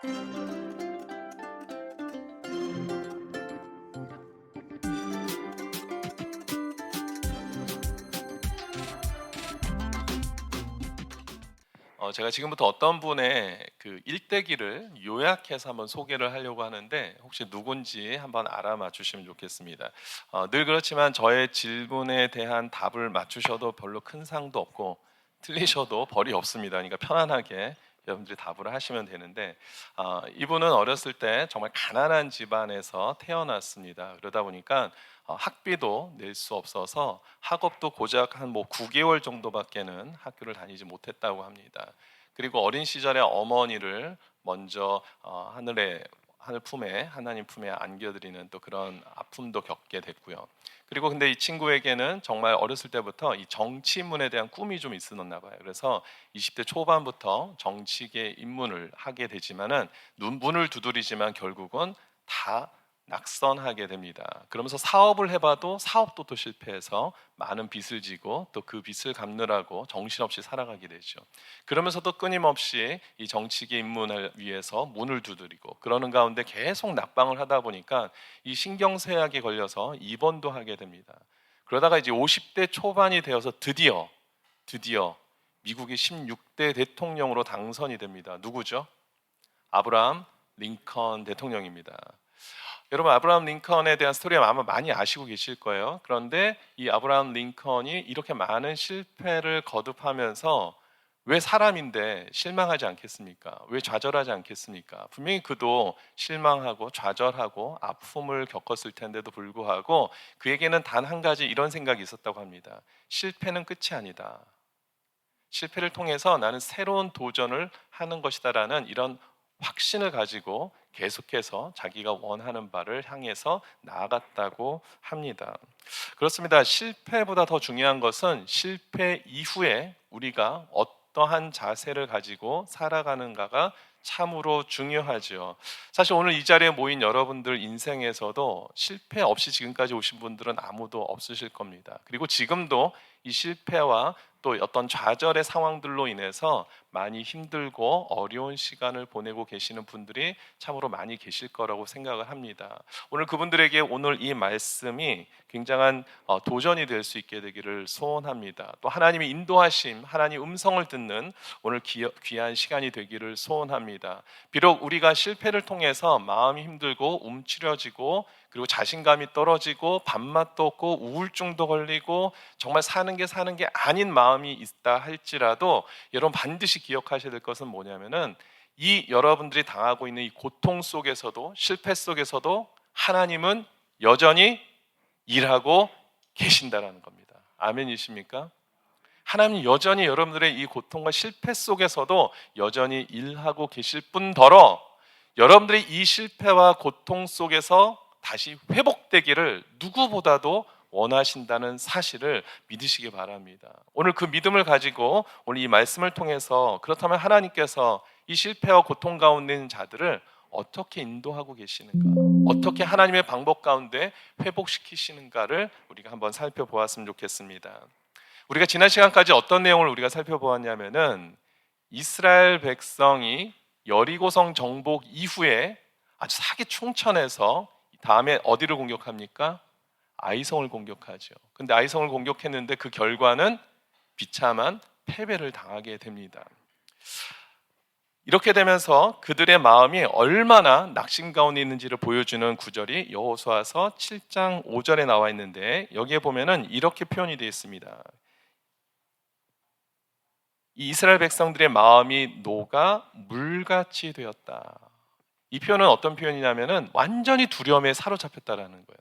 제가 지금부터 어떤 분의 그 일대기를 요약해서 한번 소개를 하려고 하는데 혹시 누군지 한번 알아맞 주시면 좋겠습니다. 늘 그렇지만 저의 질문에 대한 답을 맞추셔도 별로 큰 상도 없고 틀리셔도 벌이 없습니다. 그러니까 편안하게 여러분들이 답을 하시면 되는데, 이분은 어렸을 때 정말 가난한 집안에서 태어났습니다. 그러다 보니까 학비도 낼 수 없어서 학업도 고작 한 뭐 9개월 정도밖에는 학교를 다니지 못했다고 합니다. 그리고 어린 시절에 어머니를 먼저 하늘 품에 하나님 품에 안겨드리는 또 그런 아픔도 겪게 됐고요. 그리고 근데 이 친구에게는 정말 어렸을 때부터 이 정치인문에 대한 꿈이 좀 있었나 봐요. 그래서 20대 초반부터 정치계 입문을 하게 되지만은 문을 두드리지만 결국은 다 낙선하게 됩니다. 그러면서 사업을 해봐도 사업도 또 실패해서 많은 빚을 지고 또 그 빚을 갚느라고 정신없이 살아가게 되죠. 그러면서도 끊임없이 이 정치계 입문을 위해서 문을 두드리고 그러는 가운데 계속 낙방을 하다 보니까 이 신경쇠약에 걸려서 입원도 하게 됩니다. 그러다가 이제 50대 초반이 되어서 드디어 미국의 16대 대통령으로 당선이 됩니다. 누구죠? 아브라함 링컨 대통령입니다. 여러분, 아브라함 링컨에 대한 스토리 아마 많이 아시고 계실 거예요. 그런데 이 아브라함 링컨이 이렇게 많은 실패를 거듭하면서 왜 사람인데 실망하지 않겠습니까? 왜 좌절하지 않겠습니까? 분명히 그도 실망하고 좌절하고 아픔을 겪었을 텐데도 불구하고 그에게는 단 한 가지 이런 생각이 있었다고 합니다. 실패는 끝이 아니다. 실패를 통해서 나는 새로운 도전을 하는 것이다라는 이런 확신을 가지고 계속해서 자기가 원하는 바를 향해서 나아갔다고 합니다. 그렇습니다. 실패보다 더 중요한 것은 실패 이후에 우리가 어떠한 자세를 가지고 살아가는가가 참으로 중요하죠. 사실 오늘 이 자리에 모인 여러분들 인생에서도 실패 없이 지금까지 오신 분들은 아무도 없으실 겁니다. 그리고 지금도 이 실패와 또 어떤 좌절의 상황들로 인해서 많이 힘들고 어려운 시간을 보내고 계시는 분들이 참으로 많이 계실 거라고 생각을 합니다. 오늘 그분들에게 오늘 이 말씀이 굉장한 도전이 될 수 있게 되기를 소원합니다. 또 하나님의 인도하심, 하나님 음성을 듣는 오늘 귀한 시간이 되기를 소원합니다. 비록 우리가 실패를 통해서 마음이 힘들고 움츠려지고 그리고 자신감이 떨어지고 밥맛도 없고 우울증도 걸리고 정말 사는 게 아닌 마음이 있다 할지라도 여러분 반드시 기억하셔야 될 것은 뭐냐면은 이 여러분들이 당하고 있는 이 고통 속에서도 실패 속에서도 하나님은 여전히 일하고 계신다라는 겁니다. 아멘이십니까? 하나님 여전히 여러분들의 이 고통과 실패 속에서도 여전히 일하고 계실 뿐더러 여러분들이 이 실패와 고통 속에서 다시 회복되기를 누구보다도 원하신다는 사실을 믿으시기 바랍니다. 오늘 그 믿음을 가지고 오늘 이 말씀을 통해서 그렇다면 하나님께서 이 실패와 고통 가운데 있는 자들을 어떻게 인도하고 계시는가, 어떻게 하나님의 방법 가운데 회복시키시는가를 우리가 한번 살펴보았으면 좋겠습니다. 우리가 지난 시간까지 어떤 내용을 우리가 살펴보았냐면은 이스라엘 백성이 여리고성 정복 이후에 아주 사기 충천해서 다음에 어디를 공격합니까? 아이성을 공격하죠. 근데 아이성을 공격했는데 그 결과는 비참한 패배를 당하게 됩니다. 이렇게 되면서 그들의 마음이 얼마나 낙심 가운데 있는지를 보여주는 구절이 여호수아서 7장 5절에 나와 있는데 여기에 보면은 이렇게 표현이 되어 있습니다. 이 이스라엘 백성들의 마음이 녹아 물같이 되었다. 이 표현은 어떤 표현이냐면은 완전히 두려움에 사로잡혔다라는 거예요.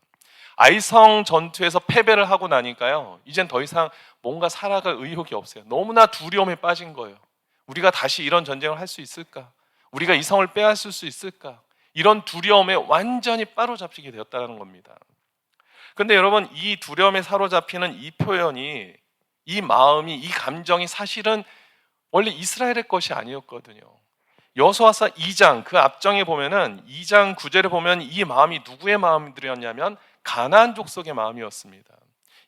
아이성 전투에서 패배를 하고 나니까요, 이젠 더 이상 뭔가 살아갈 의욕이 없어요. 너무나 두려움에 빠진 거예요. 우리가 다시 이런 전쟁을 할 수 있을까? 우리가 이 성을 빼앗을 수 있을까? 이런 두려움에 완전히 빠로잡히게 되었다는 겁니다. 그런데 여러분, 이 두려움에 사로잡히는 이 표현이, 이 마음이, 이 감정이 사실은 원래 이스라엘의 것이 아니었거든요. 여호수아서 2장 그 앞장에 보면은 2장 9절에 보면 이 마음이 누구의 마음들이었냐면 가나안 족속의 마음이었습니다.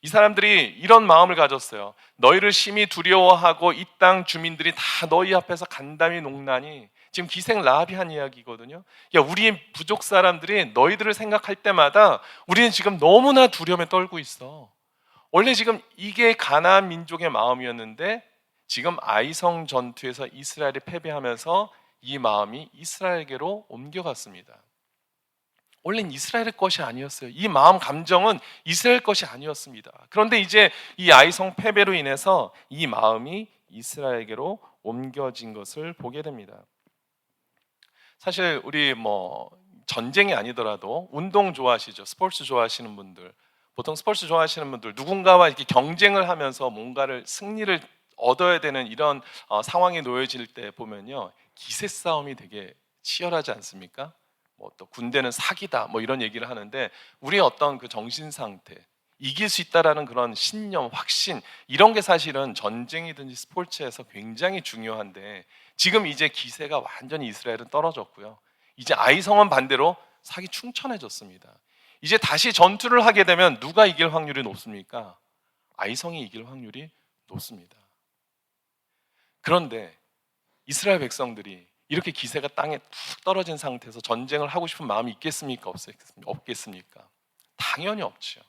이 사람들이 이런 마음을 가졌어요. 너희를 심히 두려워하고 이 땅 주민들이 다 너희 앞에서 간담이 농나니 지금 기생 라합이 한 이야기거든요. 야, 우리 부족 사람들이 너희들을 생각할 때마다 우리는 지금 너무나 두려움에 떨고 있어. 원래 지금 이게 가나안 민족의 마음이었는데 지금 아이성 전투에서 이스라엘이 패배하면서 이 마음이 이스라엘에게로 옮겨갔습니다. 원래는 이스라엘의 것이 아니었어요. 이 마음 감정은 이스라엘 것이 아니었습니다. 그런데 이제 이 아이성 패배로 인해서 이 마음이 이스라엘에게로 옮겨진 것을 보게 됩니다. 사실 우리 전쟁이 아니더라도 운동 좋아하시죠? 스포츠 좋아하시는 분들, 보통 스포츠 좋아하시는 분들 누군가와 이렇게 경쟁을 하면서 뭔가를 승리를 얻어야 되는 이런 상황에 놓여질 때 보면요, 기세 싸움이 되게 치열하지 않습니까? 또 군대는 사기다 이런 얘기를 하는데 우리의 어떤 그 정신 상태, 이길 수 있다라는 그런 신념, 확신, 이런 게 사실은 전쟁이든지 스포츠에서 굉장히 중요한데 지금 이제 기세가 완전히 이스라엘은 떨어졌고요. 이제 아이성은 반대로 사기 충천해졌습니다. 이제 다시 전투를 하게 되면 누가 이길 확률이 높습니까? 아이성이 이길 확률이 높습니다. 그런데 이스라엘 백성들이 이렇게 기세가 땅에 툭 떨어진 상태에서 전쟁을 하고 싶은 마음이 있겠습니까? 없겠습니까? 당연히 없죠.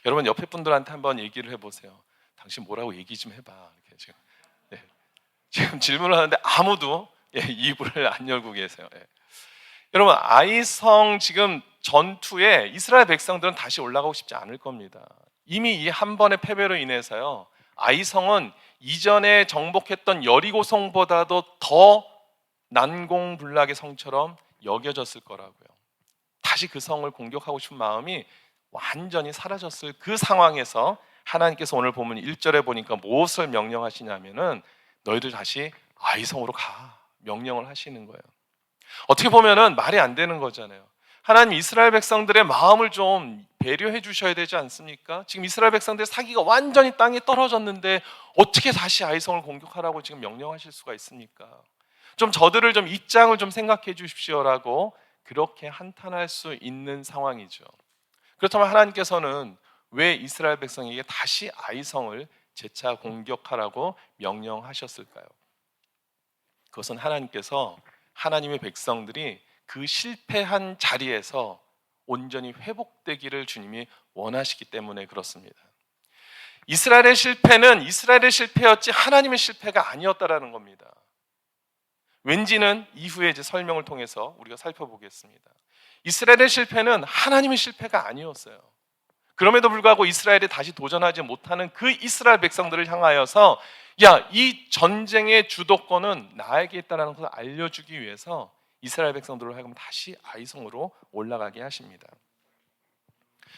여러분 옆에 분들한테 한번 얘기를 해보세요. 당신 뭐라고 얘기 좀 해봐. 이렇게 지금 질문을 하는데 아무도 입을 안 열고 계세요. 여러분 아이성 지금 전투에 이스라엘 백성들은 다시 올라가고 싶지 않을 겁니다. 이미 이 한 번의 패배로 인해서요, 아이성은 이전에 정복했던 여리고성보다도 더 난공불락의 성처럼 여겨졌을 거라고요. 다시 그 성을 공격하고 싶은 마음이 완전히 사라졌을 그 상황에서 하나님께서 오늘 보면 1절에 보니까 무엇을 명령하시냐면은 너희들 다시 아이성으로 가, 명령을 하시는 거예요. 어떻게 보면은 말이 안 되는 거잖아요. 하나님 이스라엘 백성들의 마음을 좀 배려해 주셔야 되지 않습니까? 지금 이스라엘 백성들의 사기가 완전히 땅에 떨어졌는데 어떻게 다시 아이성을 공격하라고 지금 명령하실 수가 있습니까? 좀 저들을 좀 입장을 좀 생각해 주십시오라고 그렇게 한탄할 수 있는 상황이죠. 그렇다면 하나님께서는 왜 이스라엘 백성에게 다시 아이성을 재차 공격하라고 명령하셨을까요? 그것은 하나님께서 하나님의 백성들이 그 실패한 자리에서 온전히 회복되기를 주님이 원하시기 때문에 그렇습니다. 이스라엘의 실패는 이스라엘의 실패였지 하나님의 실패가 아니었다라는 겁니다. 왠지는 이후에 이제 설명을 통해서 우리가 살펴보겠습니다. 이스라엘의 실패는 하나님의 실패가 아니었어요. 그럼에도 불구하고 이스라엘이 다시 도전하지 못하는 그 이스라엘 백성들을 향하여서 야, 이 전쟁의 주도권은 나에게 있다는 것을 알려주기 위해서 이스라엘 백성들을 하여금 다시 아이성으로 올라가게 하십니다.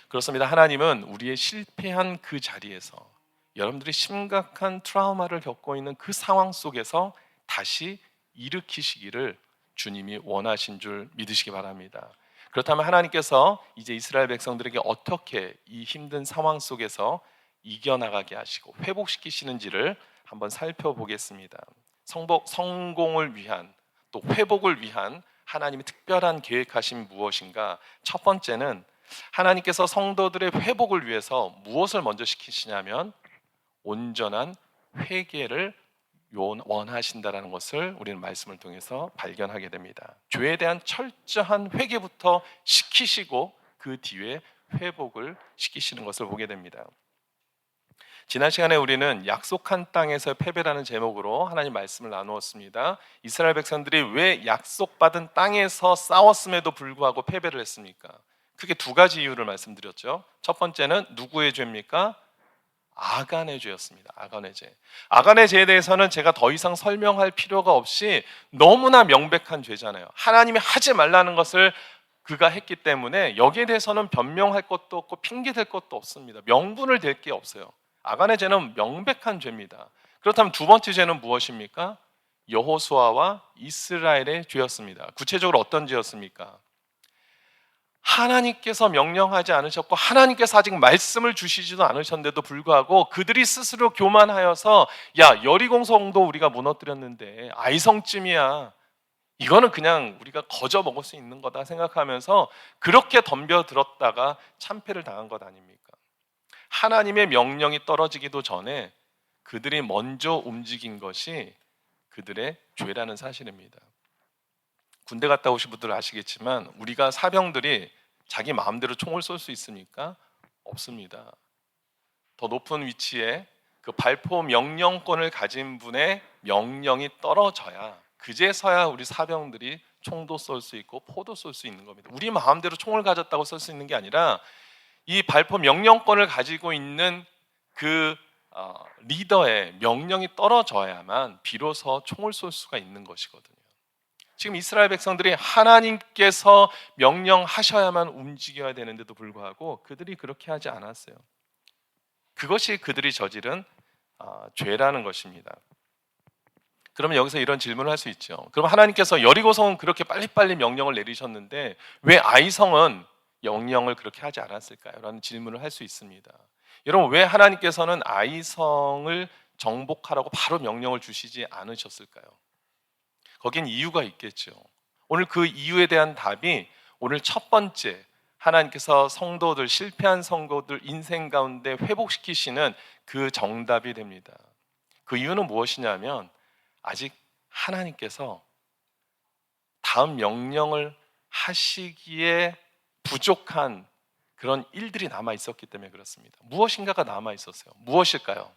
그렇습니다. 하나님은 우리의 실패한 그 자리에서 여러분들이 심각한 트라우마를 겪고 있는 그 상황 속에서 다시 일으키시기를 주님이 원하신 줄 믿으시기 바랍니다. 그렇다면 하나님께서 이제 이스라엘 백성들에게 어떻게 이 힘든 상황 속에서 이겨나가게 하시고 회복시키시는지를 한번 살펴보겠습니다. 성공을 위한 또 회복을 위한 하나님의 특별한 계획하신 무엇인가? 첫 번째는 하나님께서 성도들의 회복을 위해서 무엇을 먼저 시키시냐면 온전한 회개를 원하신다라는 것을 우리는 말씀을 통해서 발견하게 됩니다. 죄에 대한 철저한 회개부터 시키시고 그 뒤에 회복을 시키시는 것을 보게 됩니다. 지난 시간에 우리는 약속한 땅에서 패배라는 제목으로 하나님 말씀을 나누었습니다. 이스라엘 백성들이 왜 약속받은 땅에서 싸웠음에도 불구하고 패배를 했습니까? 크게 두 가지 이유를 말씀드렸죠. 첫 번째는 누구의 죄입니까? 아간의 죄였습니다. 아간의 죄. 아간의 죄에 대해서는 제가 더 이상 설명할 필요가 없이 너무나 명백한 죄잖아요. 하나님이 하지 말라는 것을 그가 했기 때문에 여기에 대해서는 변명할 것도 없고 핑계댈 것도 없습니다. 명분을 댈 게 없어요. 아간의 죄는 명백한 죄입니다. 그렇다면 두 번째 죄는 무엇입니까? 여호수아와 이스라엘의 죄였습니다. 구체적으로 어떤 죄였습니까? 하나님께서 명령하지 않으셨고 하나님께서 아직 말씀을 주시지도 않으셨는데도 불구하고 그들이 스스로 교만하여서 야, 여리고성도 우리가 무너뜨렸는데 아이성쯤이야, 이거는 그냥 우리가 거저 먹을 수 있는 거다 생각하면서 그렇게 덤벼들었다가 참패를 당한 것 아닙니까? 하나님의 명령이 떨어지기도 전에 그들이 먼저 움직인 것이 그들의 죄라는 사실입니다. 군대 갔다 오신 분들 아시겠지만 우리가 사병들이 자기 마음대로 총을 쏠 수 있습니까? 없습니다. 더 높은 위치에 그 발포 명령권을 가진 분의 명령이 떨어져야 그제서야 우리 사병들이 총도 쏠 수 있고 포도 쏠 수 있는 겁니다. 우리 마음대로 총을 가졌다고 쏠 수 있는 게 아니라 이 발포 명령권을 가지고 있는 그 리더의 명령이 떨어져야만 비로소 총을 쏠 수가 있는 것이거든요. 지금 이스라엘 백성들이 하나님께서 명령하셔야만 움직여야 되는데도 불구하고 그들이 그렇게 하지 않았어요. 그것이 그들이 저지른 죄라는 것입니다. 그러면 여기서 이런 질문을 할 수 있죠. 그럼 하나님께서 여리고성은 그렇게 빨리빨리 명령을 내리셨는데 왜 아이성은 명령을 그렇게 하지 않았을까요? 라는 질문을 할 수 있습니다. 여러분, 왜 하나님께서는 아이성을 정복하라고 바로 명령을 주시지 않으셨을까요? 거긴 이유가 있겠죠. 오늘 그 이유에 대한 답이 오늘 첫 번째, 하나님께서 성도들, 실패한 성도들 인생 가운데 회복시키시는 그 정답이 됩니다. 그 이유는 무엇이냐면 아직 하나님께서 다음 명령을 하시기에 부족한 그런 일들이 남아 있었기 때문에 그렇습니다. 무엇인가가 남아 있었어요. 무엇일까요?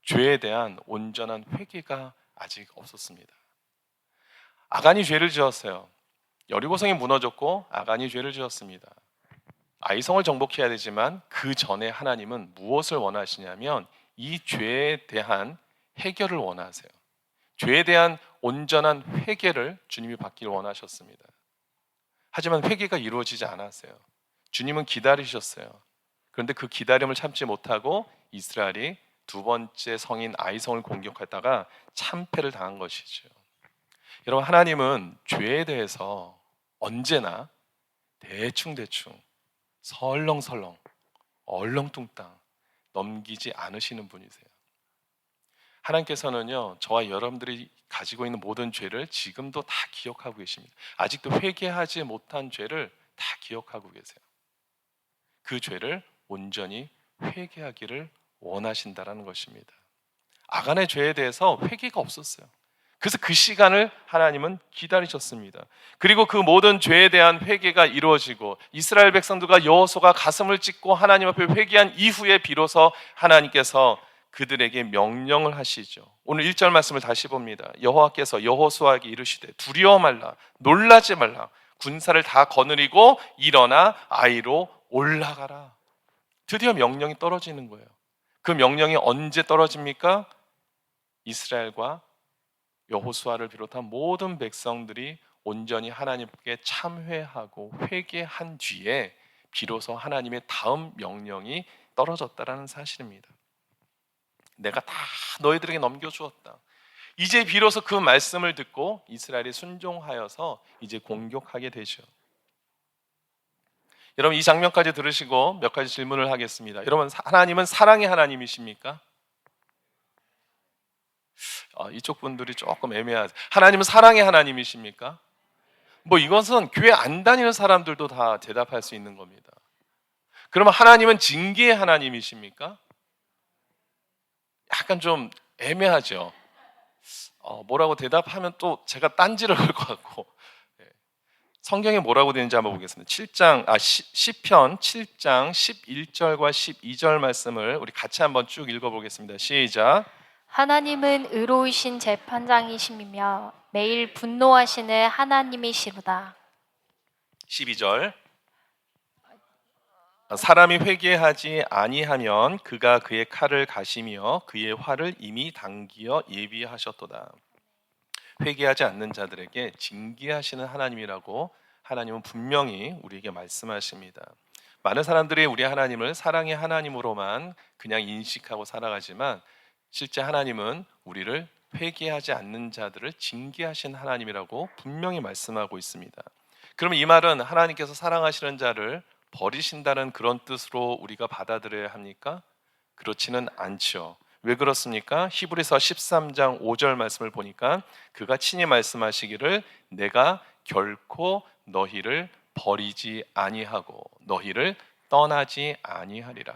죄에 대한 온전한 회개가 아직 없었습니다. 아간이 죄를 지었어요. 여리고성이 무너졌고 아간이 죄를 지었습니다. 아이성을 정복해야 되지만 그 전에 하나님은 무엇을 원하시냐면 이 죄에 대한 해결을 원하세요. 죄에 대한 온전한 회개를 주님이 받기를 원하셨습니다. 하지만 회개가 이루어지지 않았어요. 주님은 기다리셨어요. 그런데 그 기다림을 참지 못하고 이스라엘이 두 번째 성인 아이성을 공격하다가 참패를 당한 것이죠. 여러분, 하나님은 죄에 대해서 언제나 대충대충 설렁설렁 얼렁뚱땅 넘기지 않으시는 분이세요. 하나님께서는요, 저와 여러분들이 가지고 있는 모든 죄를 지금도 다 기억하고 계십니다. 아직도 회개하지 못한 죄를 다 기억하고 계세요. 그 죄를 온전히 회개하기를 원하신다라는 것입니다. 아간의 죄에 대해서 회개가 없었어요. 그래서 그 시간을 하나님은 기다리셨습니다. 그리고 그 모든 죄에 대한 회개가 이루어지고 이스라엘 백성들과 여호수아가 가슴을 찢고 하나님 앞에 회개한 이후에 비로소 하나님께서 그들에게 명령을 하시죠. 오늘 1절 말씀을 다시 봅니다. 여호와께서 여호수아에게 이르시되 두려워 말라, 놀라지 말라, 군사를 다 거느리고 일어나 아이로 올라가라. 드디어 명령이 떨어지는 거예요. 그 명령이 언제 떨어집니까? 이스라엘과 여호수아를 비롯한 모든 백성들이 온전히 하나님께 참회하고 회개한 뒤에 비로소 하나님의 다음 명령이 떨어졌다라는 사실입니다. 내가 다 너희들에게 넘겨주었다. 이제 비로소 그 말씀을 듣고 이스라엘이 순종하여서 이제 공격하게 되죠. 여러분, 이 장면까지 들으시고 몇 가지 질문을 하겠습니다. 여러분, 하나님은 사랑의 하나님이십니까? 이쪽 분들이 조금 애매하죠. 하나님은 사랑의 하나님이십니까? 이것은 교회 안 다니는 사람들도 다 대답할 수 있는 겁니다. 그러면 하나님은 징계의 하나님이십니까? 약간 좀 애매하죠. 뭐라고 대답하면 또 제가 딴지를 걸 것 같고. 성경에 뭐라고 되는지 한번 보겠습니다. 시편 7장 11절과 12절 말씀을 우리 같이 한번 쭉 읽어보겠습니다. 시작. 하나님은 의로우신 재판장이시며 매일 분노하시는 하나님이시로다. 12절. 사람이 회개하지 아니하면 그가 그의 칼을 가시며 그의 활을 이미 당기어 예비하셨도다. 회개하지 않는 자들에게 징계하시는 하나님이라고 하나님은 분명히 우리에게 말씀하십니다. 많은 사람들이 우리 하나님을 사랑의 하나님으로만 그냥 인식하고 살아가지만 실제 하나님은 우리를 회개하지 않는 자들을 징계하신 하나님이라고 분명히 말씀하고 있습니다. 그러면 이 말은 하나님께서 사랑하시는 자를 버리신다는 그런 뜻으로 우리가 받아들여야 합니까? 그렇지는 않죠. 왜 그렇습니까? 히브리서 13장 5절 말씀을 보니까 그가 친히 말씀하시기를 내가 결코 너희를 버리지 아니하고 너희를 떠나지 아니하리라.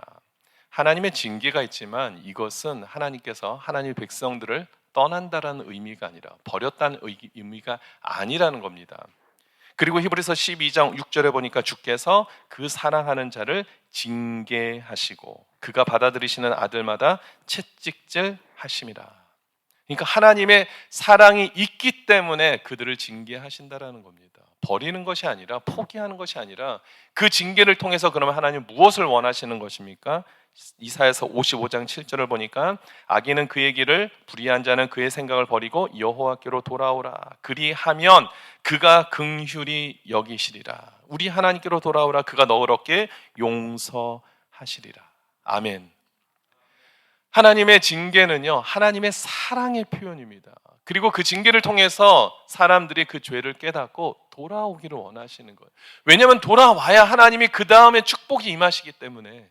하나님의 징계가 있지만 이것은 하나님께서 하나님의 백성들을 떠난다라는 의미가 아니라 버렸다는 의미가 아니라는 겁니다. 그리고 히브리서 12장 6절에 보니까 주께서 그 사랑하는 자를 징계하시고 그가 받아들이시는 아들마다 채찍질 하심이라. 그러니까 하나님의 사랑이 있기 때문에 그들을 징계하신다라는 겁니다. 버리는 것이 아니라, 포기하는 것이 아니라, 그 징계를 통해서 그러면 하나님 무엇을 원하시는 것입니까? 이사야서 55장 7절을 보니까 악인은 그의 길을, 불의한 자는 그의 생각을 버리고 여호와께로 돌아오라. 그리하면 그가 긍휼히 여기시리라. 우리 하나님께로 돌아오라. 그가 너를 얻게 용서하시리라. 아멘. 하나님의 징계는요, 하나님의 사랑의 표현입니다. 그리고 그 징계를 통해서 사람들이 그 죄를 깨닫고 돌아오기를 원하시는 거예요. 왜냐하면 돌아와야 하나님이 그 다음에 축복이 임하시기 때문에.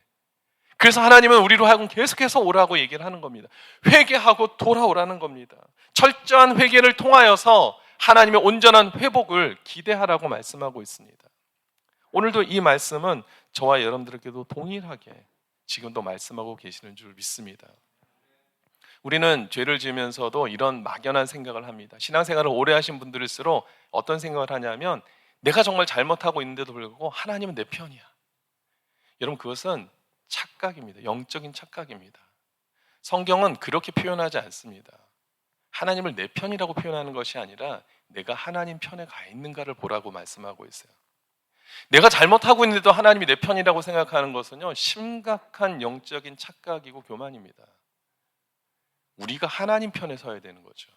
그래서 하나님은 우리로 하여금 계속해서 오라고 얘기를 하는 겁니다. 회개하고 돌아오라는 겁니다. 철저한 회개를 통하여서 하나님의 온전한 회복을 기대하라고 말씀하고 있습니다. 오늘도 이 말씀은 저와 여러분들에게도 동일하게 지금도 말씀하고 계시는 줄 믿습니다. 우리는 죄를 지으면서도 이런 막연한 생각을 합니다. 신앙생활을 오래 하신 분들일수록 어떤 생각을 하냐면 내가 정말 잘못하고 있는데도 불구하고 하나님은 내 편이야. 여러분, 그것은 착각입니다. 영적인 착각입니다. 성경은 그렇게 표현하지 않습니다. 하나님을 내 편이라고 표현하는 것이 아니라 내가 하나님 편에 가 있는가를 보라고 말씀하고 있어요. 내가 잘못하고 있는데도 하나님이 내 편이라고 생각하는 것은요, 심각한 영적인 착각이고 교만입니다. 우리가 하나님 편에 서야 되는 거죠.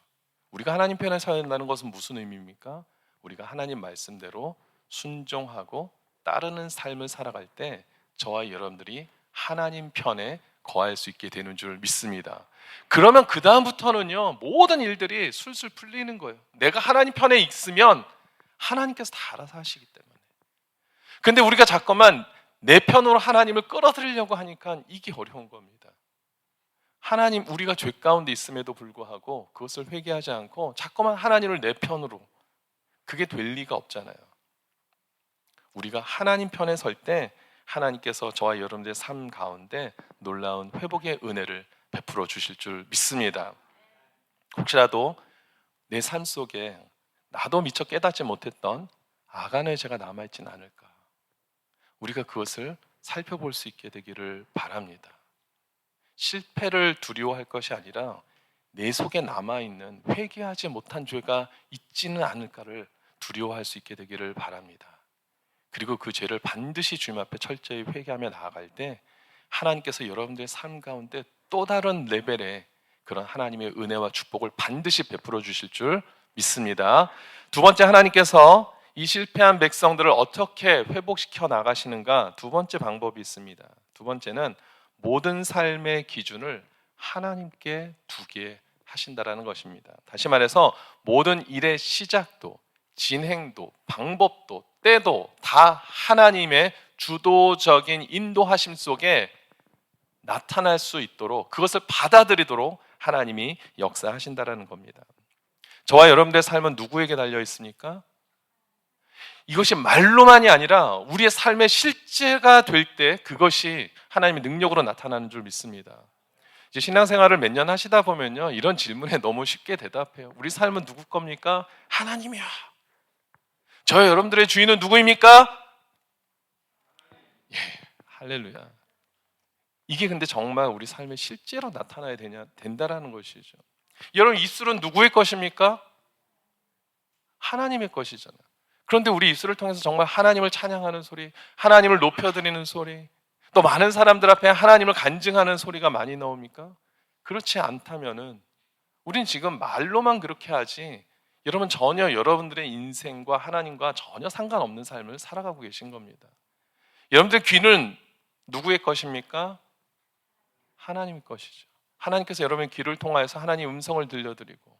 우리가 하나님 편에 서야 된다는 것은 무슨 의미입니까? 우리가 하나님 말씀대로 순종하고 따르는 삶을 살아갈 때 저와 여러분들이 하나님 편에 거할 수 있게 되는 줄 믿습니다. 그러면 그 다음부터는요, 모든 일들이 술술 풀리는 거예요. 내가 하나님 편에 있으면 하나님께서 다 알아서 하시기 때문에. 근데 우리가 자꾸만 내 편으로 하나님을 끌어들이려고 하니까 이게 어려운 겁니다. 하나님, 우리가 죄 가운데 있음에도 불구하고 그것을 회개하지 않고 자꾸만 하나님을 내 편으로, 그게 될 리가 없잖아요. 우리가 하나님 편에 설 때 하나님께서 저와 여러분들의 삶 가운데 놀라운 회복의 은혜를 베풀어 주실 줄 믿습니다. 혹시라도 내 삶 속에 나도 미처 깨닫지 못했던 아간의 죄가 남아있지는 않을까, 우리가 그것을 살펴볼 수 있게 되기를 바랍니다. 실패를 두려워할 것이 아니라 내 속에 남아있는 회개하지 못한 죄가 있지는 않을까를 두려워할 수 있게 되기를 바랍니다. 그리고 그 죄를 반드시 주님 앞에 철저히 회개하며 나아갈 때 하나님께서 여러분들의 삶 가운데 또 다른 레벨의 그런 하나님의 은혜와 축복을 반드시 베풀어 주실 줄 믿습니다. 두 번째, 하나님께서 이 실패한 백성들을 어떻게 회복시켜 나가시는가, 두 번째 방법이 있습니다. 두 번째는 모든 삶의 기준을 하나님께 두게 하신다라는 것입니다. 다시 말해서 모든 일의 시작도, 진행도, 방법도, 때도 다 하나님의 주도적인 인도하심 속에 나타날 수 있도록, 그것을 받아들이도록 하나님이 역사하신다라는 겁니다. 저와 여러분들의 삶은 누구에게 달려 있습니까? 이것이 말로만이 아니라 우리의 삶의 실제가 될 때 그것이 하나님의 능력으로 나타나는 줄 믿습니다. 이제 신앙생활을 몇 년 하시다 보면요, 이런 질문에 너무 쉽게 대답해요. 우리 삶은 누구 겁니까? 하나님이야. 저와 여러분들의 주인은 누구입니까? 예, 할렐루야. 이게 근데 정말 우리 삶에 실제로 나타나야 된다라는 것이죠. 여러분, 입술은 누구의 것입니까? 하나님의 것이잖아요. 그런데 우리 입술을 통해서 정말 하나님을 찬양하는 소리, 하나님을 높여드리는 소리, 또 많은 사람들 앞에 하나님을 간증하는 소리가 많이 나옵니까? 그렇지 않다면은 우린 지금 말로만 그렇게 하지, 여러분 전혀 여러분들의 인생과 하나님과 전혀 상관없는 삶을 살아가고 계신 겁니다. 여러분들의 귀는 누구의 것입니까? 하나님의 것이죠. 하나님께서 여러분의 귀를 통하여서 하나님 음성을 들려드리고,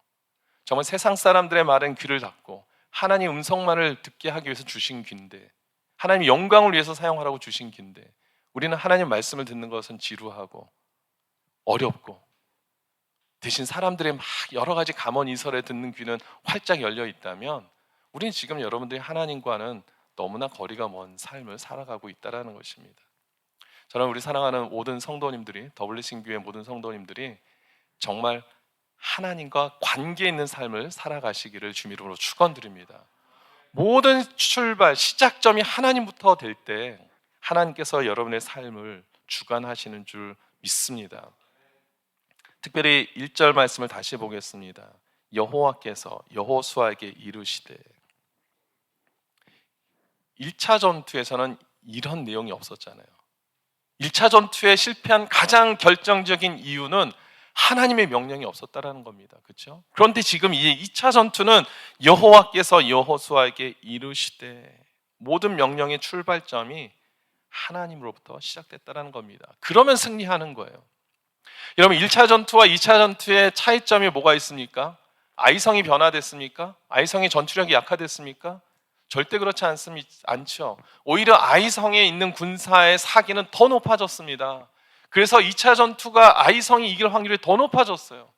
정말 세상 사람들의 말엔 귀를 닫고 하나님 음성만을 듣게 하기 위해서 주신 귀인데, 하나님의 영광을 위해서 사용하라고 주신 귀인데, 우리는 하나님 말씀을 듣는 것은 지루하고 어렵고, 대신 사람들의 막 여러 가지 감언이설에 듣는 귀는 활짝 열려 있다면 우리는 지금 여러분들이 하나님과는 너무나 거리가 먼 삶을 살아가고 있다는 것입니다. 저는 우리 사랑하는 모든 성도님들이, 더블리싱 교회 모든 성도님들이 정말 하나님과 관계 있는 삶을 살아가시기를 주님 이름으로 축원드립니다. 모든 출발, 시작점이 하나님부터 될 때 하나님께서 여러분의 삶을 주관하시는 줄 믿습니다. 특별히 1절 말씀을 다시 보겠습니다. 여호와께서 여호수아에게 이르시되. 1차 전투에서는 이런 내용이 없었잖아요. 1차 전투에 실패한 가장 결정적인 이유는 하나님의 명령이 없었다라는 겁니다. 그렇죠? 그런데 지금 이 2차 전투는 여호와께서 여호수아에게 이르시되, 모든 명령의 출발점이 하나님으로부터 시작됐다라는 겁니다. 그러면 승리하는 거예요. 여러분, 1차 전투와 2차 전투의 차이점이 뭐가 있습니까? 아이성이 변화됐습니까? 아이성의 전투력이 약화됐습니까? 절대 그렇지 않죠. 오히려 아이성에 있는 군사의 사기는 더 높아졌습니다. 그래서 2차 전투가 아이성이 이길 확률이 더 높아졌어요.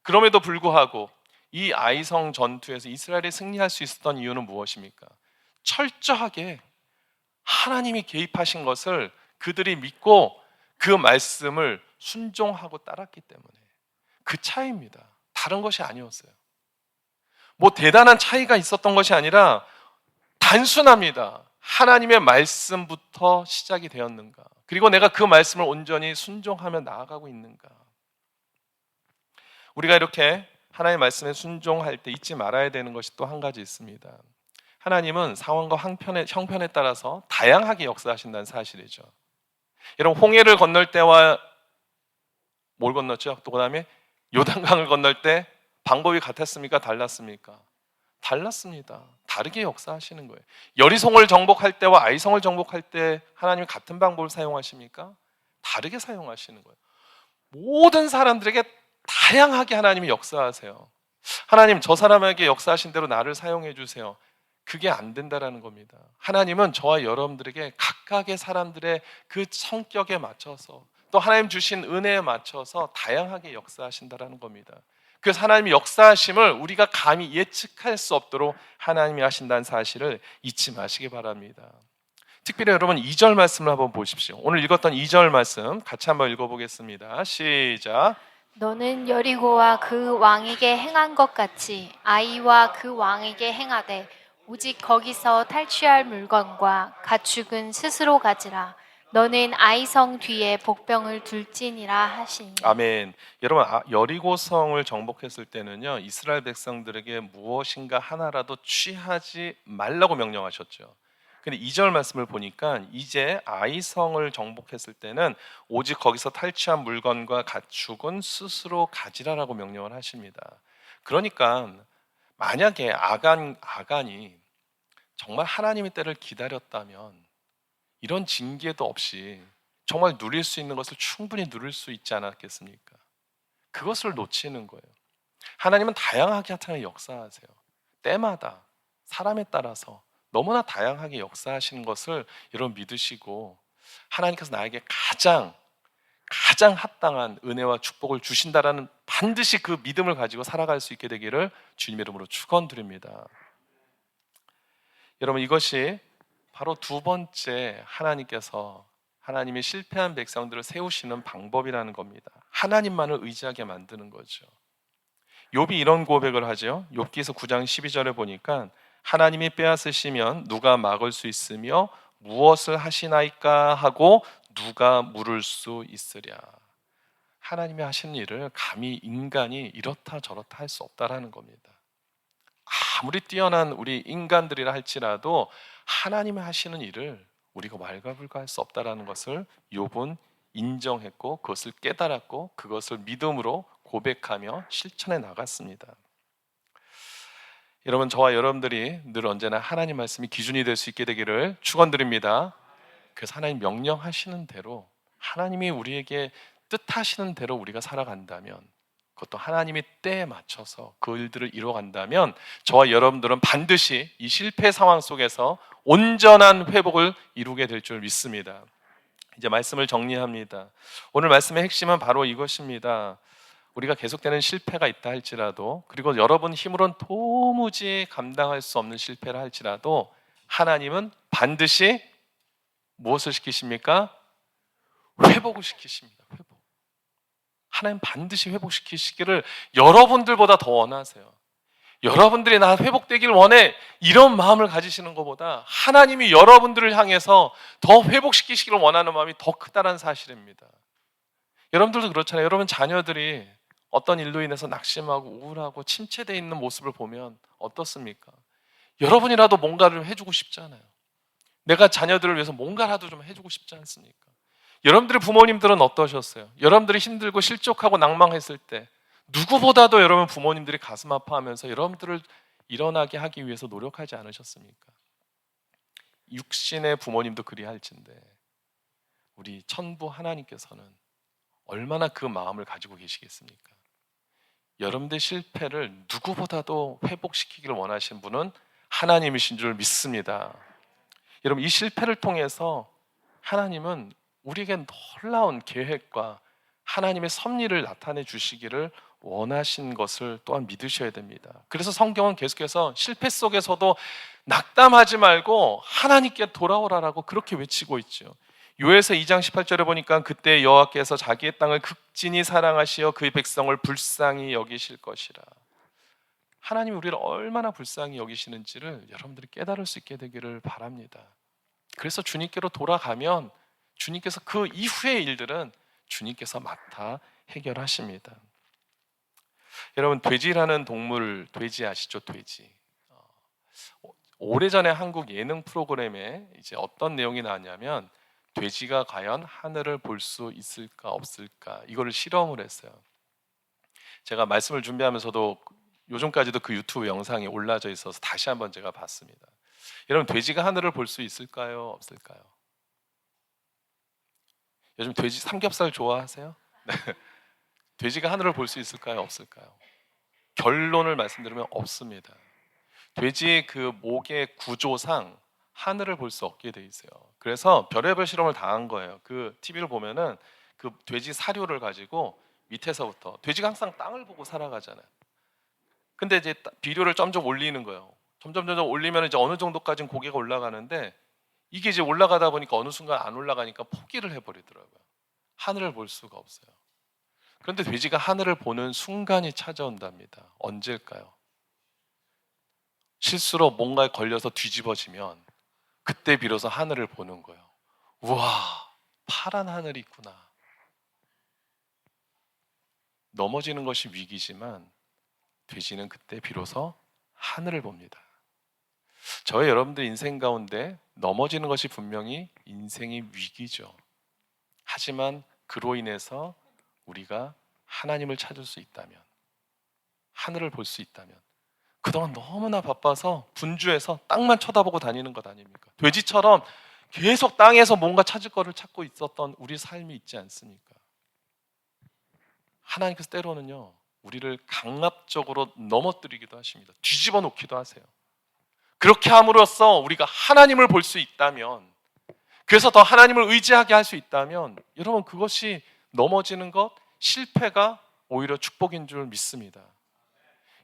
그럼에도 불구하고 이 아이성 전투에서 이스라엘이 승리할 수 있었던 이유는 무엇입니까? 철저하게 하나님이 개입하신 것을 그들이 믿고 그 말씀을 순종하고 따랐기 때문에, 그 차이입니다. 다른 것이 아니었어요. 뭐 대단한 차이가 있었던 것이 아니라 단순합니다. 하나님의 말씀부터 시작이 되었는가? 그리고 내가 그 말씀을 온전히 순종하며 나아가고 있는가? 우리가 이렇게 하나님의 말씀에 순종할 때 잊지 말아야 되는 것이 또 한 가지 있습니다. 하나님은 상황과 형편에 따라서 다양하게 역사하신다는 사실이죠. 여러분, 홍해를 건널 때와 뭘 건넜죠? 또 그 다음에 요단강을 건널 때 방법이 같았습니까? 달랐습니까? 달랐습니다. 다르게 역사하시는 거예요. 여리송을 정복할 때와 아이성을 정복할 때 하나님이 같은 방법을 사용하십니까? 다르게 사용하시는 거예요. 모든 사람들에게 다양하게 하나님이 역사하세요. 하나님, 저 사람에게 역사하신 대로 나를 사용해 주세요. 그게 안 된다라는 겁니다. 하나님은 저와 여러분들에게 각각의 사람들의 그 성격에 맞춰서, 또 하나님 주신 은혜에 맞춰서 다양하게 역사하신다라는 겁니다. 그래서 하나님의 역사하심을 우리가 감히 예측할 수 없도록 하나님이 하신다는 사실을 잊지 마시기 바랍니다. 특별히 여러분, 2절 말씀을 한번 보십시오. 오늘 읽었던 2절 말씀 같이 한번 읽어보겠습니다. 시작. 너는 여리고와 그 왕에게 행한 것 같이 아이와 그 왕에게 행하되 오직 거기서 탈취할 물건과 가축은 스스로 가지라. 너는 아이성 뒤에 복병을 둘지니라 하시니. 아멘. 여러분, 여리고성을 정복했을 때는요, 이스라엘 백성들에게 무엇인가 하나라도 취하지 말라고 명령하셨죠. 근데 2절 말씀을 보니까 이제 아이성을 정복했을 때는 오직 거기서 탈취한 물건과 가축은 스스로 가지라라고 명령을 하십니다. 그러니까 만약에 아간이 정말 하나님의 때를 기다렸다면 이런 징계도 없이 정말 누릴 수 있는 것을 충분히 누릴 수 있지 않았겠습니까? 그것을 놓치는 거예요. 하나님은 다양하게 하찮은 역사하세요. 때마다 사람에 따라서 너무나 다양하게 역사하시는 것을 여러분 믿으시고, 하나님께서 나에게 가장 합당한 은혜와 축복을 주신다라는 반드시 그 믿음을 가지고 살아갈 수 있게 되기를 주님의 이름으로 축원드립니다. 여러분, 이것이 바로 두 번째 하나님이 실패한 백성들을 세우시는 방법이라는 겁니다. 하나님만을 의지하게 만드는 거죠. 욥이 이런 고백을 하죠. 욥기서 9장 12절에 보니까 하나님이 빼앗으시면 누가 막을 수 있으며 무엇을 하시나이까 하고 누가 물을 수 있으랴. 하나님이 하시는 일을 감히 인간이 이렇다 저렇다 할 수 없다라는 겁니다. 아무리 뛰어난 우리 인간들이라 할지라도 하나님이 하시는 일을 우리가 왈가불가할 수 없다라는 것을 욥은 인정했고, 그것을 깨달았고, 그것을 믿음으로 고백하며 실천해 나갔습니다. 여러분, 저와 여러분들이 늘 언제나 하나님 말씀이 기준이 될 수 있게 되기를 축원드립니다. 그래서 하나님 명령하시는 대로, 하나님이 우리에게 뜻하시는 대로 우리가 살아간다면, 그것도 하나님의 때에 맞춰서 그 일들을 이루어간다면 저와 여러분들은 반드시 이 실패 상황 속에서 온전한 회복을 이루게 될 줄 믿습니다. 이제 말씀을 정리합니다. 오늘 말씀의 핵심은 바로 이것입니다. 우리가 계속되는 실패가 있다 할지라도, 그리고 여러분 힘으로는 도무지 감당할 수 없는 실패를 할지라도 하나님은 반드시 무엇을 시키십니까? 회복을 시키십니다. 회복. 하나님 반드시 회복시키시기를 여러분들보다 더 원하세요. 여러분들이 나 회복되길 원해, 이런 마음을 가지시는 것보다 하나님이 여러분들을 향해서 더 회복시키시기를 원하는 마음이 더 크다는 사실입니다. 여러분들도 그렇잖아요. 여러분 자녀들이 어떤 일로 인해서 낙심하고 우울하고 침체되어 있는 모습을 보면 어떻습니까? 여러분이라도 뭔가를 해주고 싶잖아요. 내가 자녀들을 위해서 뭔가라도 좀 해주고 싶지 않습니까? 여러분들의 부모님들은 어떠셨어요? 여러분들이 힘들고 실족하고 낭망했을 때 누구보다도 여러분 부모님들이 가슴 아파하면서 여러분들을 일어나게 하기 위해서 노력하지 않으셨습니까? 육신의 부모님도 그리할진데 우리 천부 하나님께서는 얼마나 그 마음을 가지고 계시겠습니까? 여러분들의 실패를 누구보다도 회복시키기를 원하시는 분은 하나님이신 줄 믿습니다. 여러분, 이 실패를 통해서 하나님은 우리에게 놀라운 계획과 하나님의 섭리를 나타내 주시기를 원하신 것을 또한 믿으셔야 됩니다. 그래서 성경은 계속해서 실패 속에서도 낙담하지 말고 하나님께 돌아오라라고 그렇게 외치고 있죠. 요에서 2장 18절에 보니까 그때 여호와께서 자기의 땅을 극진히 사랑하시어 그의 백성을 불쌍히 여기실 것이라. 하나님이 우리를 얼마나 불쌍히 여기시는지를 여러분들이 깨달을 수 있게 되기를 바랍니다. 그래서 주님께로 돌아가면 주님께서 그 이후의 일들은 주님께서 맡아 해결하십니다. 여러분, 돼지라는 동물, 돼지 아시죠? 돼지. 오래전에 한국 예능 프로그램에 이제 어떤 내용이 나왔냐면 돼지가 과연 하늘을 볼 수 있을까 없을까 이거를 실험을 했어요. 제가 말씀을 준비하면서도 요즘까지도 그 유튜브 영상이 올라져 있어서 다시 한번 제가 봤습니다. 여러분, 돼지가 하늘을 볼 수 있을까요? 없을까요? 요즘 돼지 삼겹살 좋아하세요? 네. 돼지가 하늘을 볼 수 있을까요? 없을까요? 결론을 말씀드리면 없습니다. 돼지의 그 목의 구조상 하늘을 볼 수 없게 돼 있어요. 그래서 별의별 실험을 다 한 거예요. 그 TV를 보면은 그 돼지 사료를 가지고 밑에서부터 돼지가 항상 땅을 보고 살아가잖아요. 근데 이제 비료를 점점 올리는 거예요. 점점 올리면 이제 어느 정도까지는 고개가 올라가는데 이게 이제 올라가다 보니까 어느 순간 안 올라가니까 포기를 해버리더라고요. 하늘을 볼 수가 없어요. 그런데 돼지가 하늘을 보는 순간이 찾아온답니다. 언제일까요? 실수로 뭔가에 걸려서 뒤집어지면 그때 비로소 하늘을 보는 거예요. 우와, 파란 하늘이 있구나. 넘어지는 것이 위기지만 돼지는 그때 비로소 하늘을 봅니다. 저의 여러분들 인생 가운데 넘어지는 것이 분명히 인생의 위기죠. 하지만 그로 인해서 우리가 하나님을 찾을 수 있다면, 하늘을 볼 수 있다면, 그동안 너무나 바빠서 분주해서 땅만 쳐다보고 다니는 것 아닙니까? 돼지처럼 계속 땅에서 뭔가 찾을 거를 찾고 있었던 우리 삶이 있지 않습니까? 하나님께서 때로는요, 우리를 강압적으로 넘어뜨리기도 하십니다. 뒤집어 놓기도 하세요. 그렇게 함으로써 우리가 하나님을 볼 수 있다면, 그래서 더 하나님을 의지하게 할 수 있다면, 여러분, 그것이 넘어지는 것, 실패가 오히려 축복인 줄 믿습니다.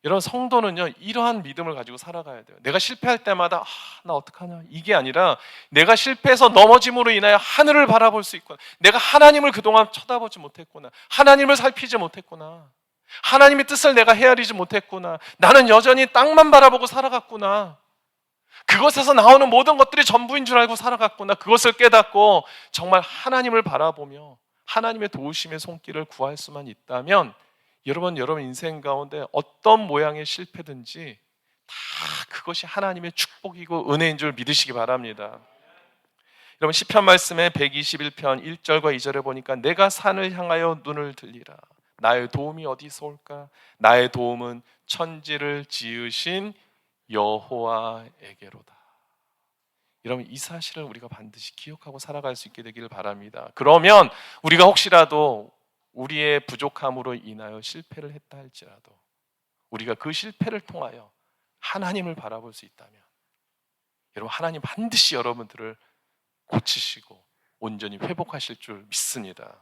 여러분, 성도는요, 이러한 믿음을 가지고 살아가야 돼요. 내가 실패할 때마다 나 어떡하냐, 이게 아니라 내가 실패해서 넘어짐으로 인하여 하늘을 바라볼 수 있구나, 내가 하나님을 그동안 쳐다보지 못했구나, 하나님을 살피지 못했구나, 하나님의 뜻을 내가 헤아리지 못했구나, 나는 여전히 땅만 바라보고 살아갔구나, 그것에서 나오는 모든 것들이 전부인 줄 알고 살아갔구나, 그것을 깨닫고 정말 하나님을 바라보며 하나님의 도우심의 손길을 구할 수만 있다면, 여러분 인생 가운데 어떤 모양의 실패든지 다 그것이 하나님의 축복이고 은혜인 줄 믿으시기 바랍니다. 여러분, 시편 말씀에 121편 1절과 2절에 보니까 내가 산을 향하여 눈을 들리라. 나의 도움이 어디서 올까? 나의 도움은 천지를 지으신 여호와에게로다. 여러분, 이 사실을 우리가 반드시 기억하고 살아갈 수 있게 되기를 바랍니다. 그러면 우리가 혹시라도 우리의 부족함으로 인하여 실패를 했다 할지라도 우리가 그 실패를 통하여 하나님을 바라볼 수 있다면, 여러분, 하나님 반드시 여러분들을 고치시고 온전히 회복하실 줄 믿습니다.